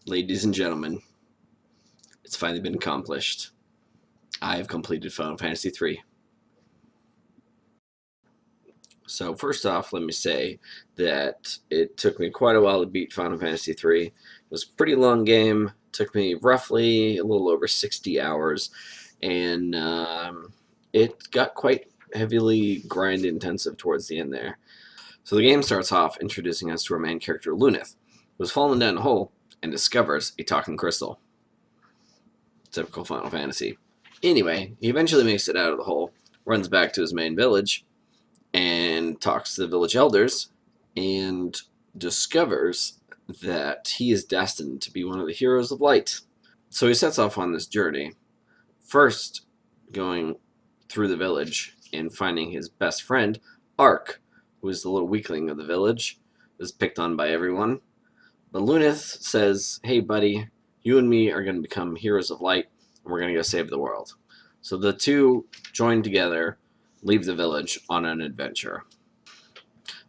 Ladies and gentlemen, it's finally been accomplished. I have completed Final Fantasy III. So first off, let me say that it took me quite a while to beat Final Fantasy III. It was a pretty long game. It took me roughly a little over 60 hours, and it got quite heavily grind intensive towards the end there. So the game starts off introducing us to our main character, Luneth, who has fallen down a hole and discovers a talking crystal. Typical Final Fantasy. Anyway, he eventually makes it out of the hole, runs back to his main village, and talks to the village elders, and discovers that he is destined to be one of the heroes of light. So he sets off on this journey, first going through the village and finding his best friend, Ark, who is the little weakling of the village, is picked on by everyone. But Luneth says, "Hey buddy, you and me are going to become heroes of light, and we're going to go save the world." So the two join together, leave the village on an adventure.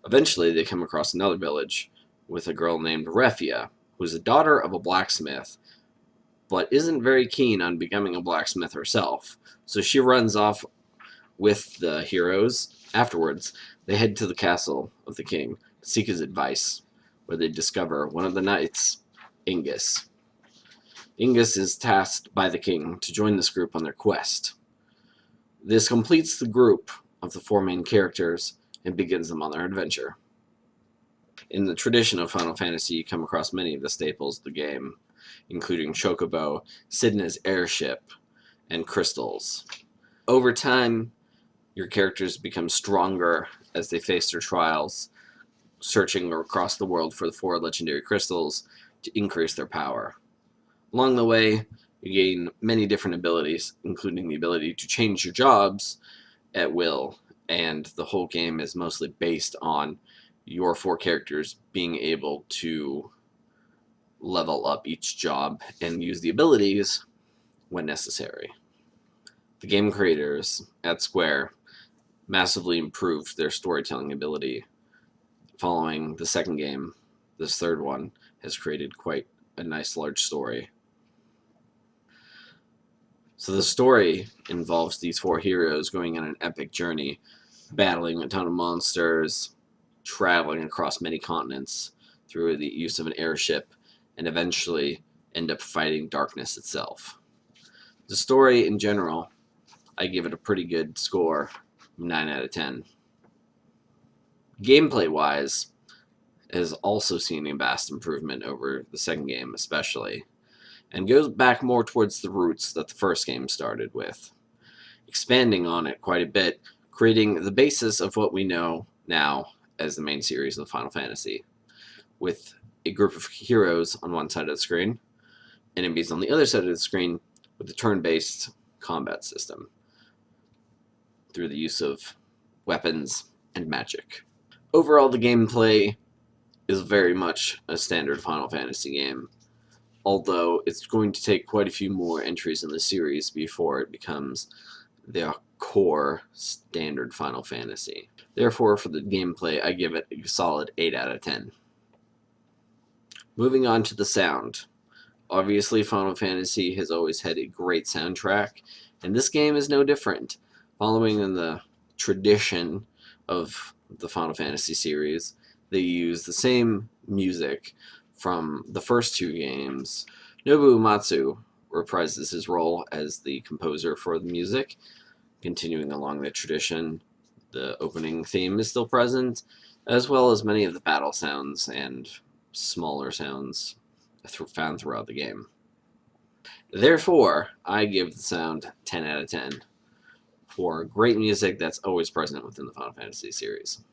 Eventually, they come across another village with a girl named Refia, who's the daughter of a blacksmith, but isn't very keen on becoming a blacksmith herself. So she runs off with the heroes. Afterwards, they head to the castle of the king to seek his advice, where they discover one of the knights, Ingus. Ingus is tasked by the king to join this group on their quest. This completes the group of the four main characters and begins them on their adventure. In the tradition of Final Fantasy, you come across many of the staples of the game, including Chocobo, Sidna's airship, and crystals. Over time, your characters become stronger as they face their trials, searching across the world for the four legendary crystals to increase their power. Along the way, you gain many different abilities, including the ability to change your jobs at will, and the whole game is mostly based on your four characters being able to level up each job and use the abilities when necessary. The game creators at Square massively improved their storytelling ability following the second game. This third one has created quite a nice large story. So the story involves these four heroes going on an epic journey, battling a ton of monsters, traveling across many continents through the use of an airship, and eventually end up fighting darkness itself. The story in general, I give it a pretty good score, 9 out of 10. Gameplay-wise, has also seen a vast improvement over the second game especially, and goes back more towards the roots that the first game started with, expanding on it quite a bit, creating the basis of what we know now as the main series of Final Fantasy, with a group of heroes on one side of the screen, enemies on the other side of the screen, with a turn-based combat system through the use of weapons and magic. Overall, the gameplay is very much a standard Final Fantasy game, although it's going to take quite a few more entries in the series before it becomes the core standard Final Fantasy. Therefore, for the gameplay, I give it a solid 8 out of 10. Moving on to the sound. Obviously, Final Fantasy has always had a great soundtrack, and this game is no different. Following in the tradition of the Final Fantasy series, they use the same music from the first two games. Nobuo Uematsu reprises his role as the composer for the music, continuing along the tradition. The opening theme is still present, as well as many of the battle sounds and smaller sounds found throughout the game. Therefore, I give the sound 10 out of 10 for great music that's always present within the Final Fantasy series.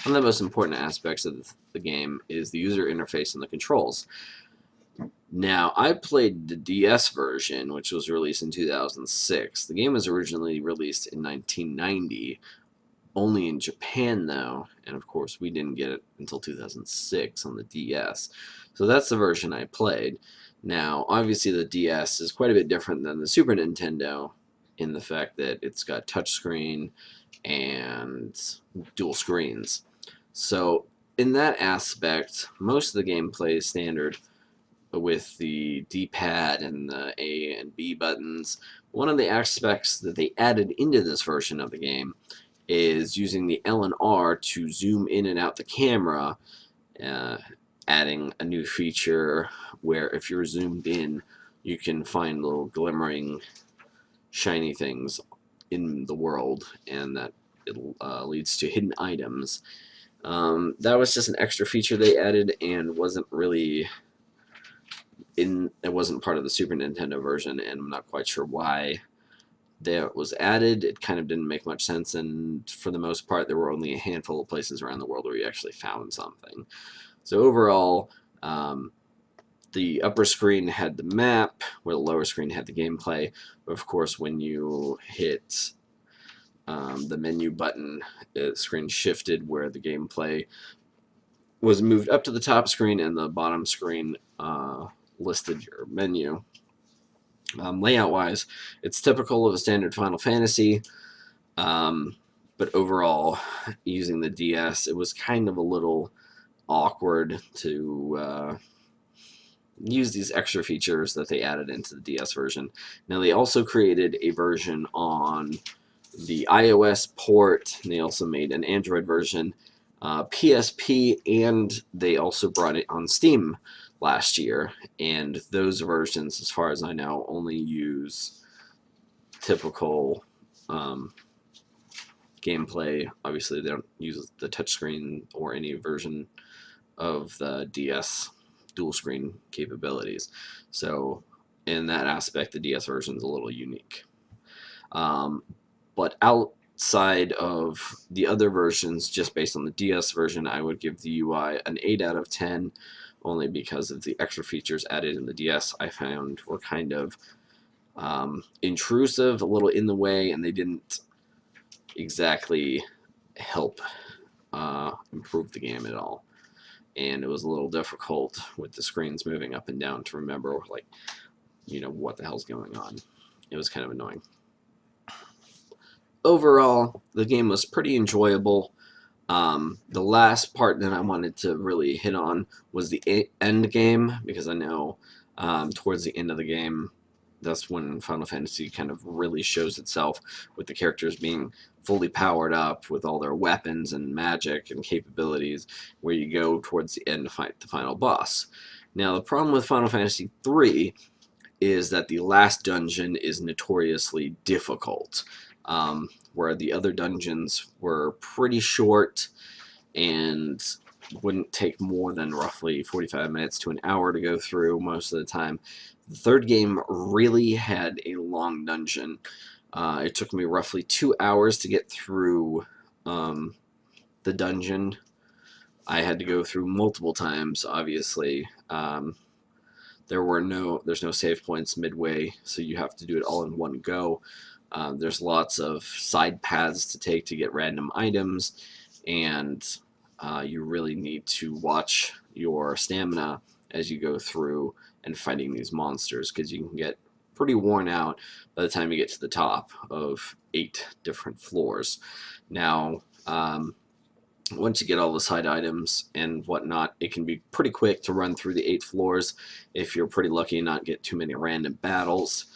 One of the most important aspects of the game is the user interface and the controls. Now, I played the DS version, which was released in 2006. The game was originally released in 1990, only in Japan though, and of course we didn't get it until 2006 on the DS. So that's the version I played. Now, obviously the DS is quite a bit different than the Super Nintendo in the fact that it's got touchscreen and dual screens. So in that aspect, most of the gameplay is standard, with the D-pad and the A and B buttons. One of the aspects that they added into this version of the game is using the L and R to zoom in and out the camera, uh, adding a new feature where if you're zoomed in, you can find little glimmering, shiny things in the world, and that it leads to hidden items. That was just an extra feature they added and wasn't really it wasn't part of the Super Nintendo version, and I'm not quite sure why that was added. It kind of didn't make much sense, and for the most part there were only a handful of places around the world where you actually found something. So overall, the upper screen had the map, where the lower screen had the gameplay. But of course, when you hit the menu button, the screen shifted where the gameplay was moved up to the top screen, and the bottom screen listed your menu. Layout-wise, it's typical of a standard Final Fantasy, but overall, using the DS, it was kind of a little awkward to use these extra features that they added into the DS version. Now, they also created a version on the iOS port, and they also made an Android version, PSP, and they also brought it on Steam last year, and those versions, as far as I know, only use typical gameplay. Obviously, they don't use the touchscreen or any version of the DS dual screen capabilities. So in that aspect, the DS version is a little unique. But outside of the other versions, just based on the DS version, I would give the UI an 8 out of 10, only because of the extra features added in the DS I found were kind of intrusive, a little in the way, and they didn't exactly help improve the game at all. And it was a little difficult with the screens moving up and down to remember, like, what the hell's going on. It was kind of annoying. Overall, the game was pretty enjoyable. The last part that I wanted to really hit on was the end game, because I know towards the end of the game, that's when Final Fantasy kind of really shows itself, with the characters being fully powered up with all their weapons and magic and capabilities, where you go towards the end to fight the final boss. Now, the problem with Final Fantasy 3 is that the last dungeon is notoriously difficult, where the other dungeons were pretty short and wouldn't take more than roughly 45 minutes to an hour to go through most of the time. The third game really had a long dungeon. It took me roughly 2 hours to get through the dungeon. I had to go through multiple times, obviously. There's no save points midway, so you have to do it all in one go. There's lots of side paths to take to get random items, and you really need to watch your stamina as you go through and fighting these monsters, because you can get pretty worn out by the time you get to the top of 8 different floors. Now, once you get all the side items and whatnot, it can be pretty quick to run through the 8 floors if you're pretty lucky and not get too many random battles.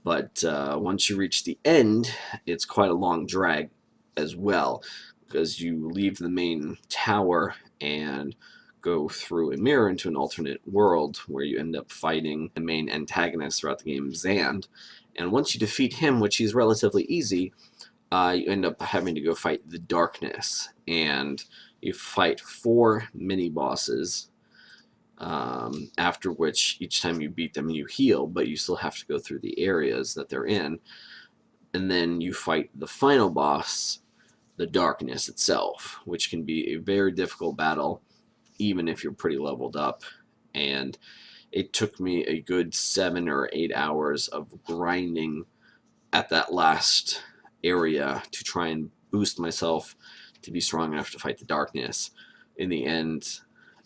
But once you reach the end, it's quite a long drag as well, because you leave the main tower and go through a mirror into an alternate world, where you end up fighting the main antagonist throughout the game, Zand. And once you defeat him, which is relatively easy, you end up having to go fight the Darkness. And you fight 4 mini-bosses, after which each time you beat them you heal, but you still have to go through the areas that they're in. And then you fight the final boss, the Darkness itself, which can be a very difficult battle, even if you're pretty leveled up. And it took me a good 7 or 8 hours of grinding at that last area to try and boost myself to be strong enough to fight the Darkness. In the end,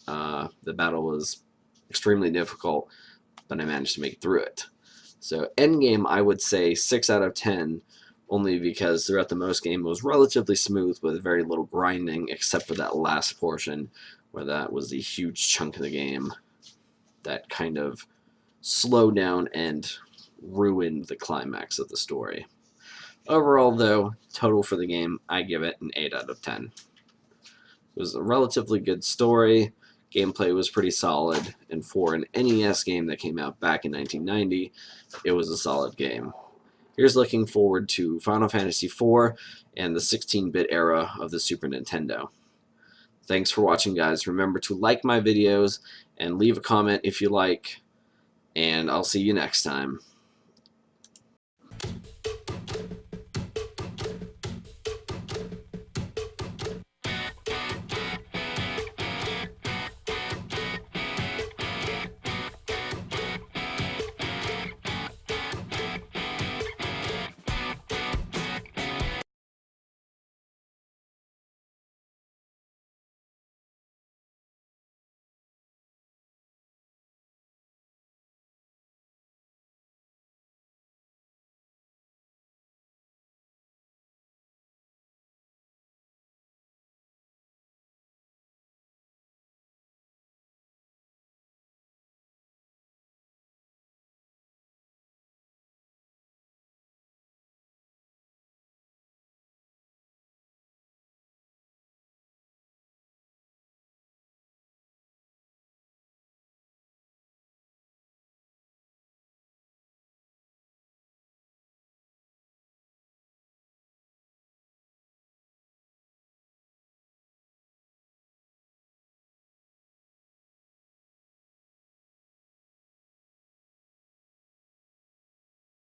the battle was extremely difficult, but I managed to make it through it. So endgame, I would say 6 out of 10, only because throughout the most game it was relatively smooth with very little grinding, except for that last portion, where that was the huge chunk of the game that kind of slow down and ruin the climax of the story. Overall, though, total for the game, I give it an 8 out of 10. It was a relatively good story, gameplay was pretty solid, and for an NES game that came out back in 1990, it was a solid game. Here's looking forward to Final Fantasy IV and the 16-bit era of the Super Nintendo. Thanks for watching, guys. Remember to like my videos and leave a comment if you like, and I'll see you next time.